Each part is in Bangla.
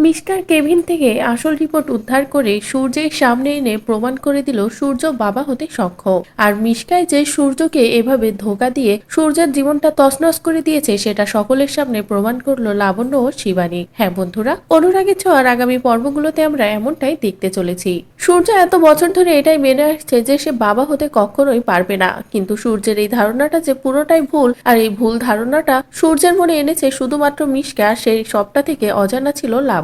মিস্টার কেভিন থেকে আসল রিপোর্ট উদ্ধার করে সূর্যের সামনে এনে প্রমাণ করে দিল সূর্য বাবা হতে সক্ষম। আর মিশকায় যে সূর্যকে এভাবে ধোঁকা দিয়ে সূর্যের জীবনটা তছনছ করে দিয়েছে সেটা সকলের সামনে প্রমাণ করলো লাবণ্য ও শিবানী। হ্যাঁ বন্ধুরা, অনুরাগের ছোঁয়ার আগামী পর্বগুলোতে আমরা এমনটাই দেখতে চলেছি। সূর্য এত বছর ধরে এটাই মেনে আসছে যে সে বাবা হতে কখনোই পারবে না, কিন্তু সূর্যের এই ধারণাটা যে পুরোটাই ভুল, আর এই ভুল ধারণাটা সূর্যের মনে এনেছে শুধুমাত্র মিশকা, সেই সবটা থেকে অজানা ছিল লাবণ্য।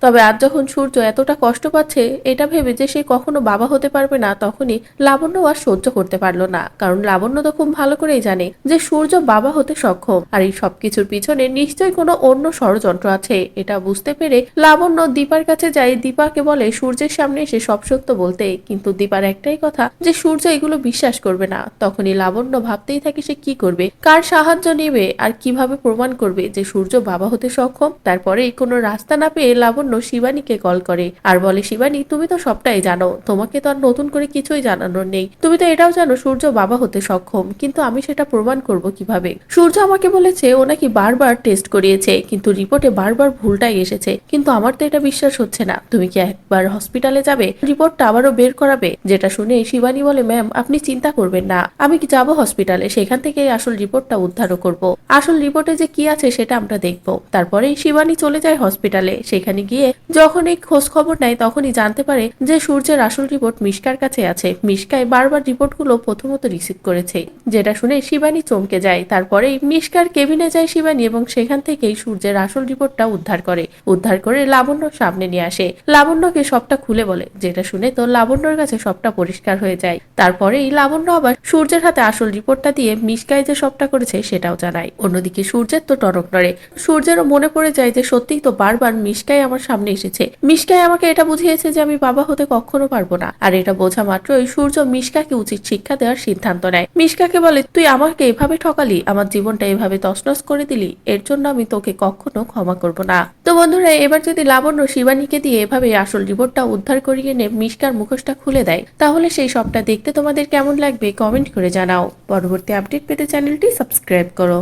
তবে আজ যখন সূর্য এতটা কষ্ট পাচ্ছে এটা ভেবে যে সে কখনো বাবা হতে পারবে না, তখনই লাবণ্য আর সহ্য করতে পারলো না। কারণ লাবণ্য তো খুব ভালো করেই জানে যে সূর্য বাবা হতে সক্ষম, আর এই সবকিছুর পিছনে নিশ্চয়ই কোনো অন্য ষড়যন্ত্র আছে। এটা বুঝতে পেরে লাবণ্য দীপার কাছে যায়, দীপাকে বলে সূর্যের সামনে এসে সব সত্য বলতে। কিন্তু দীপার একটাই কথা যে সূর্য এগুলো বিশ্বাস করবে না। তখনই লাবণ্য ভাবতেই থাকে সে কি করবে, কার সাহায্য নেবে, আর কিভাবে প্রমাণ করবে যে সূর্য বাবা হতে সক্ষম। তারপরে কোনো রাস্তা না পেয়ে লাবণ্য শিবানীকে কল করে আর বলে, শিবানী তুমি তো সবটাই জানো, তোমাকে তো আর নতুন করে কিছুই জানানোর নেই। তুমি তো এটাও জানো সূর্য বাবা হতে সক্ষম, কিন্তু আমি সেটা প্রমাণ করব কিভাবে? সূর্য আমাকে বলেছে ও নাকি বারবার টেস্ট করিয়েছে, কিন্তু রিপোর্টে বারবার ভুলটাই এসেছে। কিন্তু আমার তো এটা বিশ্বাস হচ্ছে না। তুমি কি একবার হসপিটালে যাবে, রিপোর্টটা আবারও বের করাবে? যেটা শুনে শিবানী বলে, ম্যাম আপনি চিন্তা করবেন না, আমি কি যাবো হসপিটালে, সেখান থেকে আসল রিপোর্টটা উদ্ধারও করব। আসল রিপোর্টে যে কি আছে সেটা আমরা দেখব। তারপরে শিবানী চলে যায় হসপিটালে। সেখানে গিয়ে যখন এই খোঁজ খবর নেয় তখনই জানতে পারে যে সূর্যের আসল রিপোর্ট মিশকার কাছে আছে। মিশকায় বারবার রিপোর্টগুলো প্রথমত রিসিভ করেছে, যেটা শুনে শিবানী চমকে যায়। তারপরে মিশকার কেবিনে যায় শিবানী এবং সেখান থেকেই সূর্যের আসল রিপোর্টটা উদ্ধার করে লাবণ্যর সামনে নিয়ে আসে। লাবণ্যকে সবটা খুলে বলে, যেটা শুনে তো লাবণ্যর কাছে সবটা পরিষ্কার হয়ে যায়। তারপরেই লাবণ্য আবার সূর্যের হাতে আসল রিপোর্টটা দিয়ে মিশকায় যে সবটা করেছে সেটাও জানায়। অন্যদিকে সূর্যের তো টনক নড়ে। সূর্যেরও মনে পড়ে যায় যে সত্যিই তো বারবার মিশকাই আমার সামনে এসেছে, মিশকাই আমাকে এটা বুঝিয়েছে যে আমি বাবা হতে কখনো পারবো না। আর এটা বোঝা মাত্রই সূর্য মিশকাকে উচিত শিক্ষা দেওয়ার সিদ্ধান্ত নেয়। মিশকাকে বলে, তুই আমাকে এভাবে ঠকালি, আমার জীবনটা এভাবে তছনছ করে দিলি, এর জন্য আমি তোকে কখনো ক্ষমা করব না। তো বন্ধুরা, এবার যদি লাবণ্য শিবানীকে দিয়ে এভাবে আসল রিপোর্টটা উদ্ধার করিয়ে এনে মিশকার মুখোশটা খুলে দেয়, তাহলে সেই সবটা দেখতে তোমাদের কেমন লাগবে কমেন্ট করে জানাও। পরবর্তী আপডেট পেতে চ্যানেলটি সাবস্ক্রাইব করো।